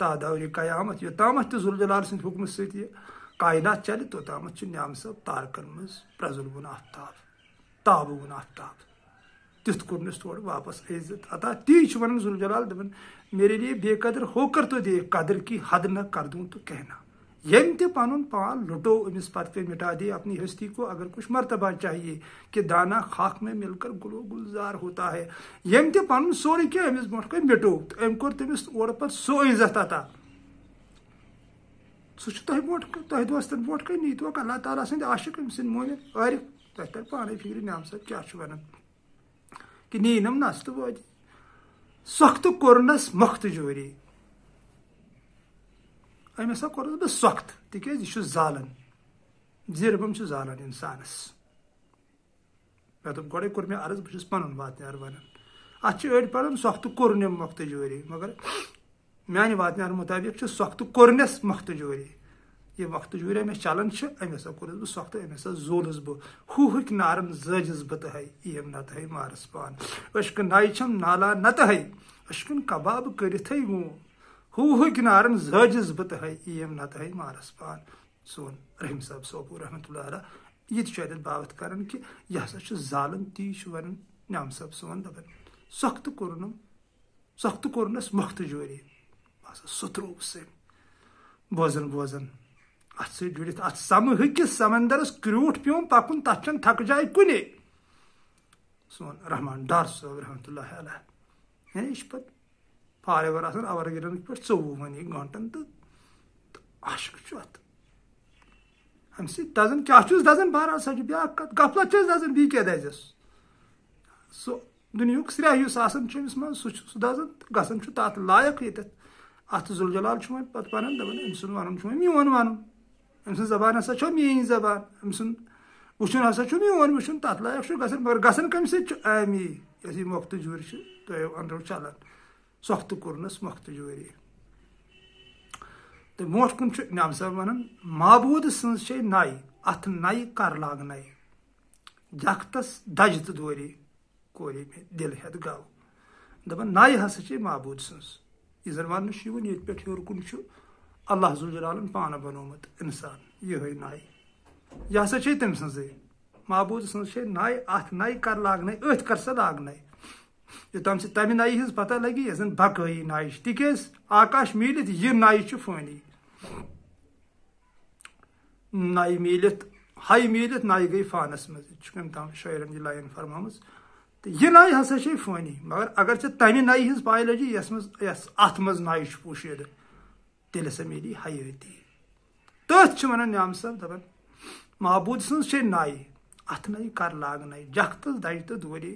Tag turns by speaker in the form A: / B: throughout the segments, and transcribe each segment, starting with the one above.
A: تا دور قیامت یوتامت ذوالجلال سند حکم ست یہ کائنات چلے توتامت نعم صاحب تارکن مز پرزلون آفتاب تابون آفتاب تیت کورنس تور واپس عزت عطا تی ون ذوالجلال دپان میرے لیے بے قدر ہو کر تو دے قدر کی حد نہ کر دوں تو کہنا یم تہ پن پان لٹو امس پتہ پہ مٹا دے اپنی ہستی کو اگر کچھ مرتبہ چاہیے کہ دانا خاک میں مل کر گلو گلزار ہوتا ہے یم تہ پن سورے کیا امس برو کن مٹو تو ام کور تمس اور پتہ سو عزت عطا سہ تہ برو تہ دوستن برو کن نیتوک اللہ تعالیٰ سند عاشق ام سند مومن عارف تہ تر پانے فکر نعم صاحب کیا ونان کہ نینم نست وادی سخت کورنس مخت جوری ام ہسا کورس بہ سخت تکیاز یہ زالن زیربم زالن انسانس مے دپ گوڑے کور مے عرض بہ پنن واتنار ونان ات اڑ پڑھن سخت کورنم مخت جوری مگر میانہ واتنار مطابق سخت کورنس مخت جوری یہ وقت جوری مے چلان ام ہسا کورس بہ سخت ام ہسا زولس بہ ہوک نارن زجس بہ تہ ایم نت ہے مارس پان اشک نائی چھم نالا نت ہے اشکن کباب کرتھ گو ہوک نارن زجس بہ تہ ایم نت ہے مارس پان سون رحیم صاحب سوپور رحمۃ اللہ علیہ یہ تہ اتھ باوت کران کہ یہ ہسا زالن تی ونان نعم صاحب سون دپان سخت کورنس مخت جوری بس سترو سم بوزن بوزن ات ست جڑت ات سم ہکس سمندرس کروٹ پیوم پکن تک چھ تھک جائے کنے سون رحمان ڈار صاحب رحمۃ اللہ علیہ یعنی یہ پہ فارور آسان اور گرن پہ 24 گھنٹن تو عاشق ات ام ست دزن کیا دزن بہرحال سا بیا غفلت دزن بی کیا دزس سو دنیا سرا اس امس من سہ دزن گھن تات لائق یہ ات ذوالجلال پہ ونان دپان ام سن ون میون ون ام سن زبان ہسا میٲنۍ زبان ام سن وچھن ہسا میون وچھن تت لائق گھن مگر گھن کم ست امی یس یہ مخت جوری تو اندرو چلان سخت کورنس مخت جوری تو موٹ کن نعم صاحب ونان معبود سن نائی ات نائی کر لاگن جختس دج تو دوری کوری میں دل ہت گو دپان نائی ہسا معبود سنس یہ زن ون یہ پہ ہور کن اللہ ذوالجلالن پانہ بنومت انسان یہ نائی یہ ہسا تم سن معبود سن نائی ات نائی کر لاگن ات کر سا لاگن یوتام سے تمہ نائی ہز پتہ لگی یہ زن بقائی نائی تکیاز آکاش میلت یہ نائی فانی نائی میلت ہائی میلت نائی گئی فانس مز تم شاعرن یہ لائن فرمام تو یہ نائی ہسا فانی مگر اگر تمہ نائی ہز پائی لگی یس ات مز نائی پوشید تیل سا میلی حیاتی تھی ونان نعم صاحب دپان معبود سن نائی ات نائی کر لاگن جختس دج تو دوری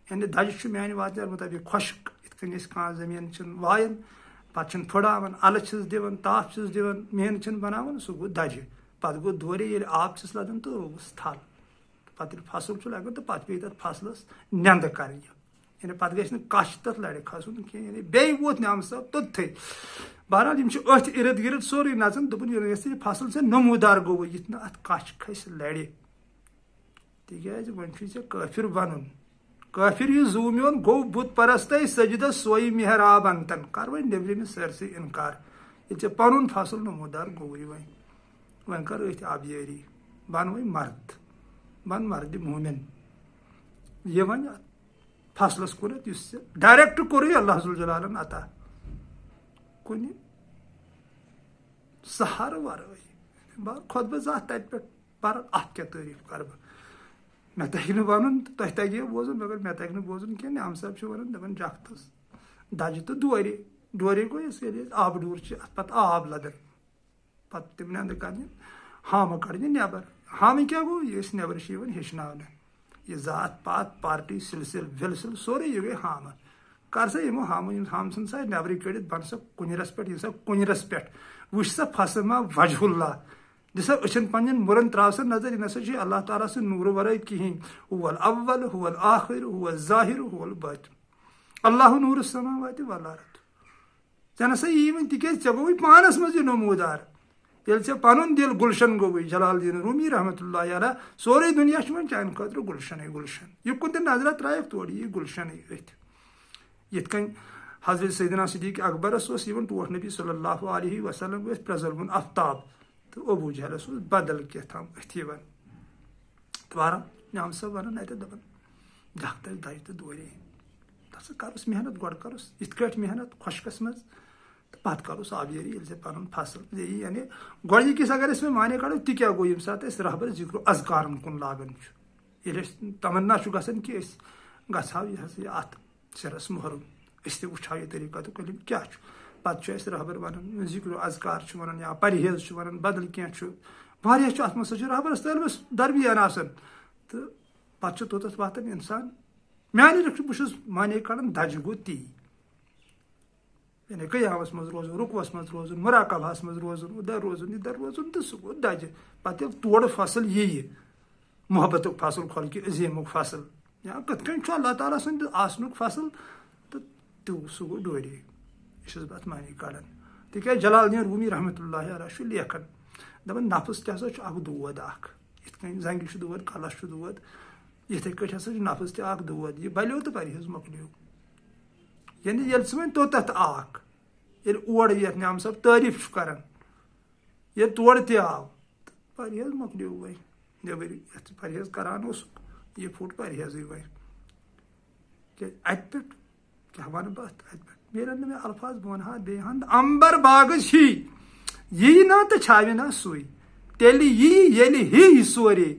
A: یعنی دج میانہ واتنار مطابق خشک ات کن کھانا زمین وائن پتہ پھڑاون ال دان تاپ چھس دان محنت بناون سہ گو دج پتہ گو دوری یل آب چھس لدان تو روس تھل پتہ فصل لگان تو پتہ پی تر فصلس نند کریں یعنی پتہ گھس کش تر لڑ کھسن کی یعنی بیٚیہِ ووت نعم صاحب توٚتھٕے بہرحال یم ات ارد گرد سورُے نژان دوٚپُن یہِ فصل ژےٚ نموٗدار گوٚو یِتھ نہٕ اتھ کش کھسہِ لڑِ تِکیازِ وۄنۍ چھُے ژےٚ کٲفِر بنُن کٲفِر یہِ زوٗ میون گوٚو بُت پرستے سجدس سوے محراب انتن کر وۄنۍ نیبرِمِس سٲرسٕے انکار ییٚلہِ ژےٚ پنُن فصل نموٗدار گوٚوُے وۄنۍ کر أتھۍ آبیٲری بن وۄنۍ مرد بن مرد مومن یہ ون فصلس کُنتھ یُس ژےٚ ڈایریکٹ کوٚرُے اللہ ذوالجلالن عطا کُنہِ سہارٕ ورٲے بہٕ کھوٚت بہٕ زانٛہہ تتہِ پٮ۪ٹھ پر اتھ کیٛاہ تعریٖف کرٕ بہٕ مےٚ تگہِ نہٕ ونُن تہٕ تۄہہِ تگہِ بوزُن مگر مےٚ تگہِ نہٕ بوزُن کینٛہہ نعم صاحب چھُ ونان دپان جختس دجہِ تہٕ دورِ دورے گوٚو ییٚلہِ آبہٕ ڈوٗر چھِ اتھ پتہٕ آب لدان پتہٕ تِم نندٕ کڑنہِ ہامہٕ کڑنہِ نیبر ہامہٕ کیٛاہ گوٚو یہِ أسۍ نیبر چھِ یِوان ہیٚچھناونہٕ یہ ذات پات پارٹی سلسل ولسل سورُے یہِ گٔے ہامہٕ کر سا یِمو ہامہٕ سن سا نیبرٕے کٔڑِتھ بن سا کُنرس پٮ۪ٹھ یہِ سا کُنرس پٮ۪ٹھ وٕچھ سا فصل ما وجہ اللہ دِ سا أچھن پنٕنٮ۪ن مُرن تراو سا نظر یہِ نسا چھُ اللہ تعالیٰ سٕنٛدِ نوٗرٕ ورٲے کِہینۍ هو الاول هو الآخر هو الظاہر هو الباطن اللہ نوٗر السماوات والارض ژےٚ نسا یی وۄنۍ تِکیازِ ژےٚ گوٚوُے پانس منٛز یہِ نموٗدار ییٚلہِ ژےٚ پنُن دل گُلشن گوٚوُے جلال الدین رومی رحمۃ اللہ علیہ سورُے دُنیا چھُ وۄنۍ چانہِ خٲطرٕ گُلشنٕے گُلشن یہِ کُن تہِ نظرا ترایکھ تورٕ یی گُلشنٕے أتھۍ یِتھ کٔنۍ حضرت سیدنا صدیق اکبرس ٹوٹھ نبی صلی اللہ علیہ وسلم پرزلوُن آفتاب تو ابو جہلس بدل کیٛاہتام أتھی ون تو بہرحال نعم صٲب ونان اتہِ دپان دکھ تل دجہِ تہٕ دورے دپس کرُس محنت گۄڈٕ کرُس یِتھ کٲٹھۍ محنت خۄشکس منٛز تہٕ پتہٕ کرُس آبیٲری ییٚلہِ ژےٚ پنُن فصل یعنی گۄڈنِکِس اگر أسۍ وۄنۍ معنی کڑو تہِ کیٛاہ گوٚو ییٚمہِ ساتہٕ أسۍ رہبر ذِکرُ اذکارن کُن لاگان چھُ ییٚلہِ اَسہِ تمنا چھُ گژھان کہِ أسۍ گژھہو یہِ ہسا یہِ اتھ سِرس مُحرم أسۍ تہِ وٕچھہو یہِ طریٖقتُک علم کیٛاہ چھُ پتہٕ چھُ اَسہِ رہبر ونان ذِکرُ اذکار چھُ ونان یا پرہیز چھُ ونان بدل کینٛہہ چھُ واریاہ چھُ اتھ منٛز سُہ چھُ رہبرس تعلیمس درمیان آسان تہٕ پتہٕ چھُ توٚتتھ واتان انسان میانہِ بہٕ چھُس معنی کڑان دجہِ گوٚو تی یعنی قیامس منٛز روزُن رُکوس منٛز روزُن مراقبہس منٛز روزُن ادھر روزُن تہٕ سُہ گوٚو دجہِ پتہٕ ییٚلہِ تورٕ فصل یِیہِ محبتُک فصل خۄلقہِ عظیٖمُک فصل یا کِتھ کٔنۍ چھُ اللہ تعالیٰ سُنٛد آسنُک فصل تہٕ سُہ گوٚو دورے یہِ چھُس بہٕ اتھ معنی کڑان تِکیٛازِ جلال الدین رومی رحمتہ اللہ علیہ چھُ لیکھان دپان نفس تہِ ہسا چھُ اکھ دود اکھ یِتھ کٔنۍ زنگہِ چھُ دود کلس چھُ دود یِتھٕے کٲٹھۍ ہسا چھُ نفس تہِ اکھ دود یہِ بلیو تہٕ پرہیز مۄکلیو یعنی ییٚلہِ ژٕ وۄنۍ توٚتتھ آکھ ییٚلہِ اورٕ یتھ نعم صٲب تعریٖف چھُ کران ییٚلہِ تورٕ تہِ آو تہٕ پرہیز مۄکلیو وۄنۍ نیبٕرۍ یتھ ژٕ پرہیز کران اوسُکھ یہِ پھُٹ پرہیزٕے وۄنۍ کیٛازِ اتہِ پٮ۪ٹھ کیٛاہ ونہٕ بہٕ اتھ اتہِ پٮ۪ٹھ نیرن نہٕ مےٚ الفاظ بہٕ ونہٕ ہا بیٚیہِ ہن امبر باغس ہی یی نا تہٕ چھاوِ نا سُے تیٚلہِ یی ییٚلہِ ہی سورے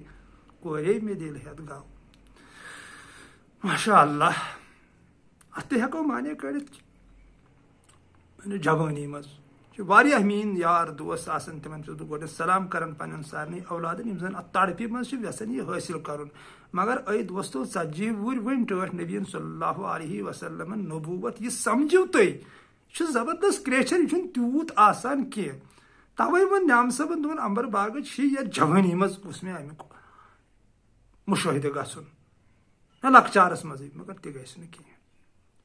A: کورے مےٚ دِل ہٮ۪تھ گو ماشاء اللہ اتھ تہِ ہٮ۪کو معنی کٔڑِتھ جوٲنی منٛز چھِ واریاہ میٲنۍ یار دوس آسان تِمن چھُس بہٕ گۄڈٕ سلام کران پننٮ۪ن سارنٕے اولادن یِم زن اتھ تڑپہِ منٛز چھِ یژھان یہِ حٲصِل کرُن مگر اے دوستو 40 وُہٕرۍ وۄنۍ ٹٲٹھ نبیٖن صلی اللہ علیہ وسلمن نبوت یہِ سمجھِو تُہۍ یہِ چھُ زبردست کرٛیچھر یہِ چھُنہٕ تیوٗت آسان کینٛہہ توے ووٚن نعم صٲبن دوٚپُن امبر باغٕچ چھِ یتھ جوٲنی منٛز گوٚژھ مےٚ امیُک مُشٲہدٕ گژھُن نہ لۄکچارس منٛزٕے مگر تہِ گژھِ نہٕ کینٛہہ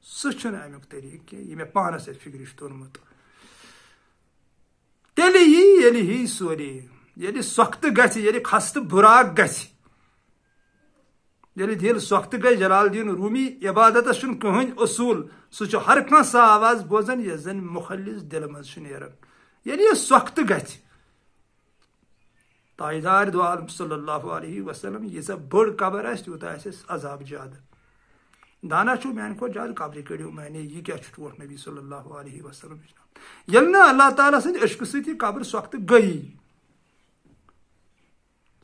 A: سُہ چھُنہٕ امیُک طریٖقہٕ کینٛہہ یہِ مےٚ پانس اتھ فکرِ چھُ توٚرمُت تیٚلہِ یی ییٚلہِ ہی سورے ییٚلہِ سۄختہٕ گژھِ ییٚلہِ خستہٕ بُراک گژھِ ییٚلہِ دِل سۄختہٕ گژھِ جلال الدین رومی عبادتس چھُنہٕ کٕہٕنۍ اصوٗل سُہ چھُ ہر کانٛہہ سۄ آواز بوزان یۄس زن مُخلص دِلہٕ منٛز چھُ نیران ییٚلہِ یہِ سۄختہٕ گژھِ تاجدار دو عالم صلی اللہ علیہ وسلم ییٖژاہ بٔڑ قبر آسہِ تیوٗتاہ آسٮ۪س عذاب زیادٕ دانا چھُ میانہِ کھۄتہٕ زیادٕ قبرِ کٔڑِو میانے یہِ کیٛاہ چھُ ٹوٹھ نبی صلی اللہ علیہ وسلم ییٚلہِ نہٕ اللہ تعالیٰ سٕنٛدِ عشقہٕ سۭتۍ یہِ قبر سۄختہٕ گٔیی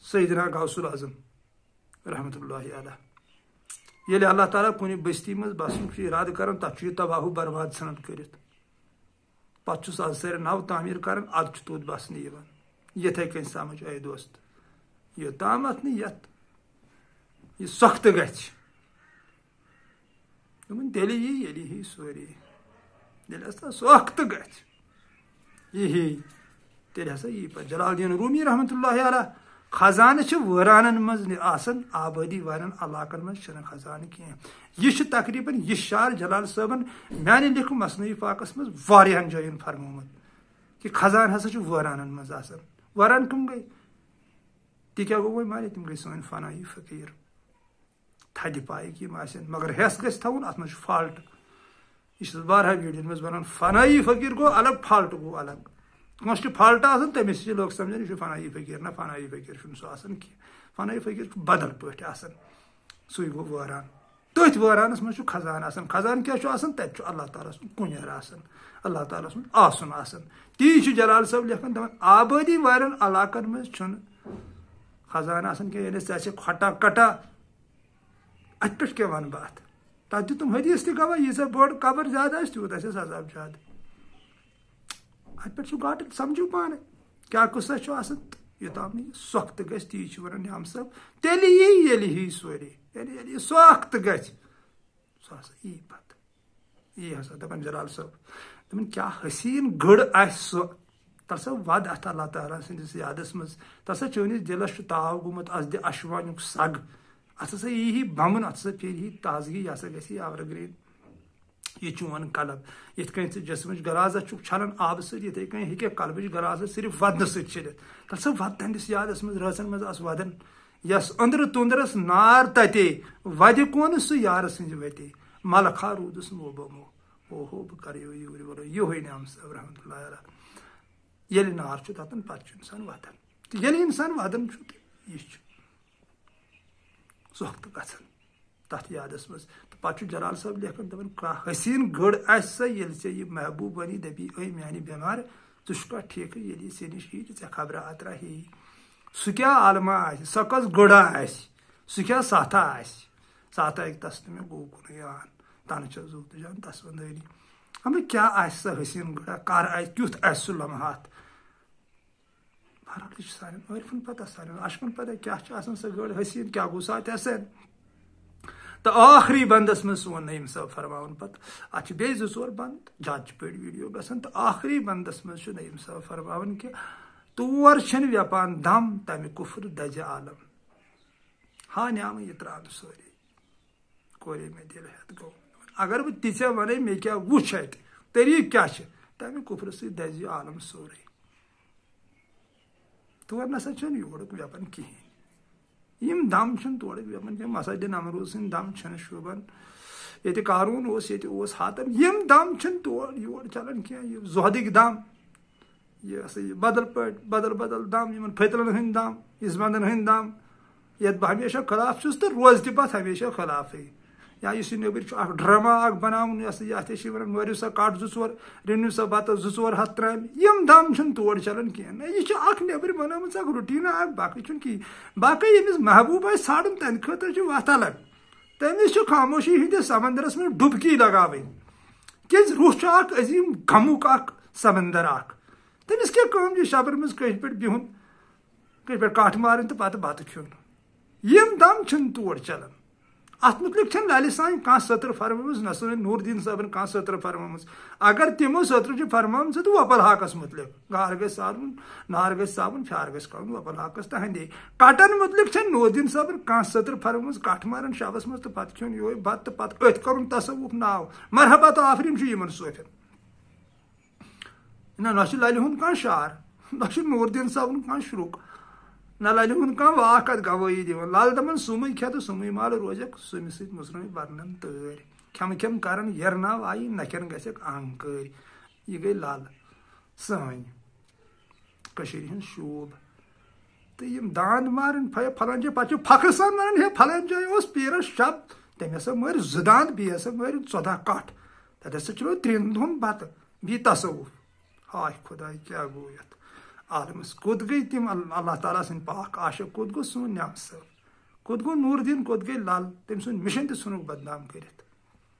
A: سیدنا غوث العظم رحمتہ اللہ علیہ ییٚلہِ اللہ تعالیٰ کُنہِ بستی منٛز بسنُک چھُ ارادٕ کران تتھ چھُ یہِ تباہ و برباد ژھٕنان کٔرِتھ پتہٕ چھُس از سارِ نو تعمیٖر کران ادٕ چھُ توٚت بسنہٕ یِوان یِتھٕے کٔنۍ سمجھ اے دوست یوٚتامتھ نہٕ یتھ یہِ سۄختہٕ گژھِ دوٚپُن تیٚلہِ یی ییٚلہِ ہی سورے ییٚلہِ ہسا سۄختہٕ گژھِ یہِ ہی تیٚلہِ ہسا یی پتہٕ جلال الدین رومی رحمتہ اللہ علیہ خزانہٕ چھِ وٲرانن منٛز آسان آبٲدی والٮ۪ن علاقن منٛز چھِنہٕ خزانہٕ کینٛہہ یہِ چھُ تقریٖباً یہِ شعر جلال صٲبن میانہِ لیکھٕ مثنوی پاکس منٛز واریاہن جاین فرمومُت کہِ خزانہٕ ہسا چھُ وٲرانن منٛز آسان وٲران کٕم گٔے تہِ کیٛاہ گوٚو وۄنۍ مانے تِم گٔے سٲنۍ فنایی فقیٖر تھدِ پایِکۍ یِم آسن مگر ہٮ۪س گژھِ تھاوُن اتھ منٛز چھُ فالٹ یہِ چھُس واریاہ ویٖڈیوَن منٛز ونان فنایی فقیٖر گوٚو الگ فالٹ گوٚو الگ کٲنٛسہِ چھُ فالٹ آسان تٔمِس چھِ لُکھ سمجھان یہِ چھُ فنایی فقیٖر نہ فنایی فقیٖر چھُنہٕ سُہ آسان کینٛہہ فنایی فقیٖر چھُ بدل پٲٹھۍ آسان سُے گوٚو وٲران تٔتھۍ وٲرانس منٛز چھُ خزانہٕ آسان خزانہٕ کیٛاہ چھُ آسان تتہِ چھُ اللہ تعالیٰ سُنٛد کُنیر آسان اللہ تعالیٰ سُنٛد آسُن آسان تی چھُ جلال صٲب لیکھان دپان آبٲدی والٮ۪ن علاقن منٛز چھُنہٕ خزانہٕ آسان کینٛہہ ییٚلہِ ژےٚ آسہِ کھۄٹا کٹا اتہِ پٮ۪ٹھ کیٛاہ ونہٕ بہٕ اتھ تتھ دِتُم حدیٖث تہِ گواہ ییٖژاہ بٔڑ قبر زیادٕ آسہِ تیوٗت آسٮ۪س عذاب زیادٕ اتہِ پٮ۪ٹھ چھُ گاٹہٕ سمجھِو پانے کیٛاہ قصہ چھُ آسان یوٚتام نہٕ یہِ سۄختہٕ گژھِ تی چھُ ونان نعم صٲب تیٚلہِ یی ییٚلہِ ہی سورے ییٚلہِ یہِ سۄختہٕ گژھِ سُہ ہسا یی پتہٕ یی ہسا دپان جلال صٲب دپان کیٛاہ حسیٖن گٔر آسہِ سۄ تتھ سا ود اتھ اللہ تعالیٰ سٕنٛدِس یادس منٛز تتھ سا چٲنِس دِلس چھُ تاو گوٚمُت از دِ اشوانیُک سگ اتھ ہسا یی ہی بمُن اتھ ہسا پھیرِ ہی تازگی یہِ ہسا گژھِ آورگریٖن یہِ چون قلب یِتھ کٔنۍ ژٕ جسمٕچ غرازت چھُکھ چھلان آبہٕ سۭتۍ یِتھٕے کٔنۍ ہیٚکہِ قلبٕچ غرازت صرف ودنہٕ سۭتۍ چھٔلِتھ تتھ سا ود تہنٛدِس یادس منٛز رٲژن منٛز آس ودان یس أنٛدرٕ توٚنٛدرس نار تتے وَدِ کونہٕ سُہ یارٕ سٕنٛزِ وتے ملکھا روٗدُس موبومو اوہو بہ کر یوری ورو یہ نعم صاحب رحمۃ اللہ علیہ ییٚلہِ نار چھُ تتان پتہٕ چھُ انسان ودان تہٕ ییٚلہِ انسان ودان چھُ تہٕ یہِ چھُ ژۄکھ تہٕ گژھان تتھ یادس منٛز تہٕ پتہٕ چھُ جلال صٲب لیکھان دپان کانٛہہ حسیٖن گٔر آسہِ سۄ ییٚلہِ ژےٚ یہِ محبوٗب بنی دپی أے میانہِ بٮ۪مارِ ژٕ چھُکھا ٹھیٖکھٕے ییٚلہِ یہِ ژےٚ نِش یی تہٕ ژےٚ خبرا اترا ہیٚیی سُہ کیٛاہ عالما آسہِ سۄ کۄس گٔڑا آسہِ سُہ کیٛاہ ساتھا آسہِ ساتھا ہیٚکہِ تس تہٕ مےٚ گوٚو کُنُے آن تنہٕ چھَس زوٗ تہٕ جان تس ونٛدٲری ہمے کیٛاہ آسہِ سۄ حسیٖن گٔڑا کر آسہِ کیُتھ آسہِ سُہ لمحات بہرحال تہِ چھُ سانٮ۪ن عٲرفن پتہ سانٮ۪ن عاشقن پتہ کیٛاہ چھُ آسان سۄ گٔر حسیٖن کیٛاہ گوٚو ساتھ حسین تہٕ آخری بندس منٛز سون نعیٖم صٲب فرماوان پتہٕ اتھ چھِ بیٚیہِ 2-4 بند زیادٕ چھِ بٔڑۍ ویٖڈیو گژھان تہٕ آخری بندس منٛز چھُ نعیٖم صٲب فرماوان کہِ تور چھِنہٕ ویپان دم تمہِ کُفر دجہِ عالم ہا نعمہٕ یہِ ترٛاونہٕ سورُے کورے مےٚ دِل ہٮ۪تھ گوٚو اگر بہٕ تہِ ژےٚ ونے مےٚ کیٛاہ وٕچھ اتہِ طریٖقہٕ کیٛاہ چھِ تمہِ کُفرٕ سۭتۍ دزِ یہِ عالم سورُے تور نسا چھُنہٕ یورُک ویپن کِہیٖنۍ یِم دم چھِنہٕ تورٕکۍ ویپن کینٛہہ مسجدِ نمروز سٕنٛدۍ دم چھِنہٕ شوٗبان ییٚتہِ قارون اوس ییٚتہِ اوس ہاتن یِم دم چھِنہٕ تور یور چلان کینٛہہ یہِ زۄہدٕکۍ دم یہِ ہسا یہِ بدل پٲٹھۍ بدل بدل دم یِمن پھٔتلن ہٕنٛدۍ دم یزبندن ہٕنٛدۍ دم یتھ بہٕ ہمیشہ خلاف چھُس تہٕ روزٕ تہِ پتہٕ ہمیشہ خلافٕے یا یُس یہِ نیٚبٕرۍ چھُ اکھ ڈرامہ اکھ بناوُن یہِ ہسا یہِ اتھ چھِ ونان مٲرِو سا کٹ 2-4 رٔنِو سا بتس 2-4 ہتھ ترامہِ یِم دم چھِنہٕ تور چلان کینٛہہ نہ یہِ چھِ اکھ نیٚبٕرۍ بنٲومٕژ اکھ روٹیٖنا اکھ باقٕے چھُنہٕ کِہیٖنۍ باقٕے ییٚمِس محبوٗب آسہِ ژھانڈُن تمہِ خٲطرٕ چھِ وتھ الگ تٔمِس چھُ خاموشی ہٕنٛدِس سمندرس منٛز ڈُبکی لگاوٕنۍ کیازِ روح چھُ اکھ عظیٖم غمُک اکھ سمندر اکھ تٔمِس کیٛاہ کٲم چھِ شبرن منٛز کٲنٛسہِ پٮ۪ٹھ بِہُن کٲنٛسہِ پٮ۪ٹھ کٹھ مارٕنۍ تہٕ پتہٕ بتہٕ کھیوٚن یِم دم چھِنہٕ تور چلان اتھ متعلق چھنہٕ للہِ سانہِ کانٛہہ سٔتر فرمٲومٕژ نہ سٲنۍ نوٗر دیٖن صٲبن کانٛہہ سٔتر فرمٲومٕژ اگر تِمو سٔتر چھِ فرمٲومٕژ تہٕ وۄپل حاقس متعلق گار گژھِ سارُن نار گژھِ صابُن فیار گژھِ کڑُن وۄپل حاقس تہٕ ہندے کٹن متعلق چھنہٕ نوٗر دیٖن صٲبن کانٛہہ سٔتر فرمٲومٕژ کٹھ مارن شبس منٛز تہٕ پتہٕ کھیوٚن یہوے بتہٕ تہٕ پتہٕ أتھۍ کرُن تصوُف ناو مرحبا تہٕ آفریٖن چھُ یِمن صوفین نہ چھُ للہِ ہُنٛد کانٛہہ شعر نہ چھُ نوٗر دیٖن صٲبُن کانٛہہ شرُک نہ للہِ ہُنٛد کانٛہہ واکھ اتھ گوٲیی دِوان لل دپان سُمٕے کھےٚ تہٕ سُمٕے مال روزکھ سُمہِ سۭتۍ مُژرٲے برنن تٲرۍ کھٮ۪مہٕ کھٮ۪م کرن یرناو آیی نکھٮ۪ن گژھکھ اہنکٲرۍ یہِ گٔے لل سٲنۍ کٔشیٖرِ ہٕنٛز شوٗب تہٕ یِم داند مارن پھلٲنۍ جایہِ پتہٕ چھِ فخر سان ونان ہے پھلٲنۍ جایہِ اوس پیٖرس شب تٔمۍ ہسا مٲرۍ 2 داند بیٚیہِ ہسا مٲرۍ 14 کٹھ تتہِ ہسا چلو 3 دۄہن بتہٕ بیٚیہِ تصوُف ہاے خۄداے کیٛاہ گوٚو یتھ عالمس کوٚت گٔے تِم اللہ تعالیٰ سٕنٛدۍ پاک عاشق کوٚت گوٚو سون نعم صٲب کوٚت گوٚو نوٗر دیٖن کوٚت گٔے لل تٔمۍ سُنٛد مِشن تہِ ژھُنُکھ بدنام کٔرِتھ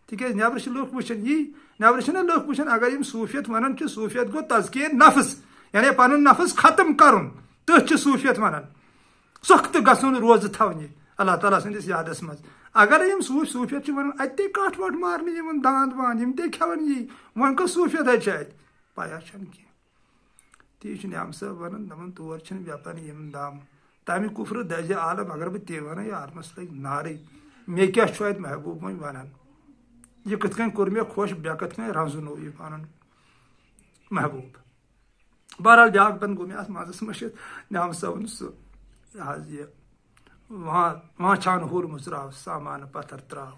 A: تِکیٛازِ نیبرٕ چھِ لُکھ وٕچھان یی نیبرٕ چھِنہ لُکھ وٕچھان اگر یِم صوٗفیت ونان چھِ صوٗفیت گوٚو تزکیے نفس یعنی پنُن نفس ختم کرُن تٔتھۍ چھِ صوٗفیت ونان ژۄکھ تہٕ گژھُن روزٕ تھاونہِ اللہ تعالیٰ سٕنٛدِس یادس منٛز اگر یِم صوٗفیت چھِ ونان اتہِ تے کٹھ وٹھ مارنہٕ یِوان داند وان یِم تے کھٮ۪وان یی وۄنۍ کۄس صوٗفیت چھِ اتہِ پیا چھنہٕ کینٛہہ تی چھُ نعم صٲب ونان دپان تور چھِنہٕ ویپن یِم دم تمہِ کُفرٕ دزِ عالم اگر بہٕ تہِ ونہٕ عالمس لگہِ نارٕے مےٚ کیٛاہ چھُ اتہِ محبوٗب وۄنۍ ونان یہِ کِتھ کٔنۍ کوٚر مےٚ خۄش مےٚ کِتھ کٔنۍ رنٛزنوو یہِ پنُن محبوٗب بہرحال بیاکھ بند گوٚو مےٚ اتھ منٛزس مٔشِتھ نعم صٲبن سُہ یہِ حظ یہِ وانٛچھان ہُر مُژراو سامانہٕ پتھر تراو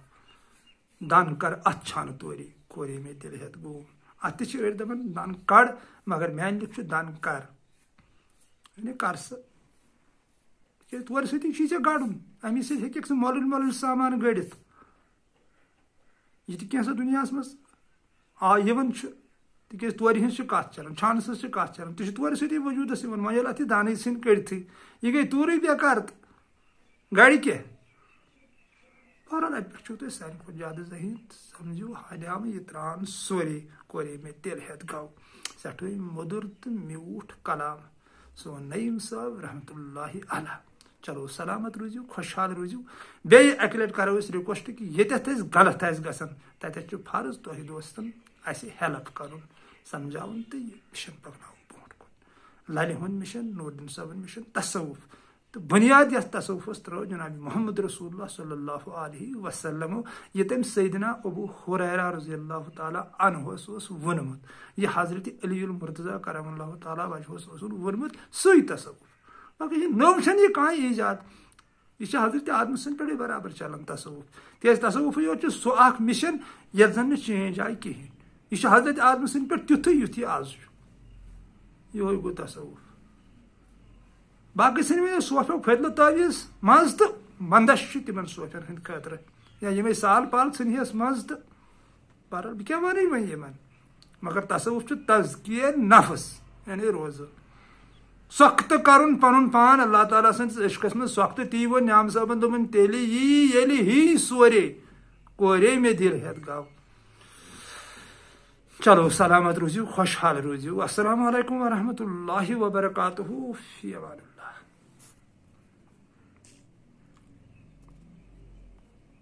A: دن کر اتھ چھانہٕ توری کورے مےٚ دِل ہٮ۪تھ گوٚو اتھ تہِ چھِ أڑۍ دپان دن کڑ مگر میانہِ لیٚکھ چھُ دن کر یعنی کر سا تِکیٛازِ تورٕ سۭتی چھُے ژےٚ گڑُن امی سۭتۍ ہیٚککھ ژٕ مۄلٕلۍ مۄلٕلۍ سامان گٔڑِتھ یہِ تہِ کینٛژھا دُنیاہس منٛز یِوان چھُ تِکیٛازِ تورِ ہٕنٛز چھِ کتھ چلان چھانہٕ سٕنٛز چھِ کتھ چلان تہِ چھُ تورٕ سۭتی وجوٗدس یِوان وۄنۍ ییٚلہِ اتھ یہِ دانٕے ژھٕنۍ کٔڑتھٕے یہِ گٔے توٗرٕے بےٚکار تہٕ گرِ کیٛاہ بہرحال اتہِ پٮ۪ٹھ چھُو تۄہہِ سانہِ کھۄتہٕ زیادٕ ذہین سمجھِو ہنیامہٕ یہِ ترٛاون سورُے کورے مےٚ دِل ہٮ۪تھ گوٚو سٮ۪ٹھٕے موٚدُر تہٕ میوٗٹھ کلام سون نعیٖم صٲب رحمتہ اللہ علیہ چلو سلامت روٗزِو خۄشحال روٗزِو بیٚیہِ اکہِ لٹہِ کرو أسۍ رِکویسٹ کہِ ییٚتٮ۪تھ أسۍ غلط آسہِ گژھان تتٮ۪تھ چھُ فرض تۄہہِ دوستن اسہِ ہیلپ کرُن سمجھاوُن تہٕ یہِ مِشن پکناوُن برونٛٹھ کُن للہِ ہُنٛد مِشن نوٗر دیٖن صٲبُن مِشن تصوُف تہٕ بُنیاد یتھ تصوُفس ترٲو جناب محمد رسول اللہ صلی اللہ علیہ وسلمو یہِ تٔمۍ سیدنا ابوٗ ہُریرہ رضی اللہ تعالیٰ عنہُس اوس ووٚنمُت یہِ حضرت علی المرتضیٰ کرم اللہ تعالیٰ وجہس اوسُن ووٚنمُت سُے تصوُف باقٕے یہِ نٔو چھنہٕ یہِ کانٛہہ ایجاد یہِ چھِ حضرت آدمہٕ سٕنٛدِ پٮ۪ٹھٕے برابر چلان تصوُف تِکیٛازِ تصوُفٕے یوت چھُ سُہ اکھ مِشن یتھ زن نہٕ چینج آیہِ کِہینۍ یہ حضرت آدم سن پہ تیتھے یُتھ یہ آز یہ گو تصوف باقی سن میں صوفیو فضل تعویز مز تو بندش تمن صوفین ہند خاطر یا یہ سال پال ثنیس مز تو پر بہ کیا ون ومن مگر تصوف تزکیہ نفس یعنی روز سخت کرن پن پان اللہ تعالیٰ سندس عشقس من سخت تی و نعم صاحبن دن تیل یلی ہی سورے کورے میں دل ہت گو چلو سلامت روزیو خوشحال روزیو السلام علیکم ورحمۃ اللہ وبرکاتہ فی امان اللہ.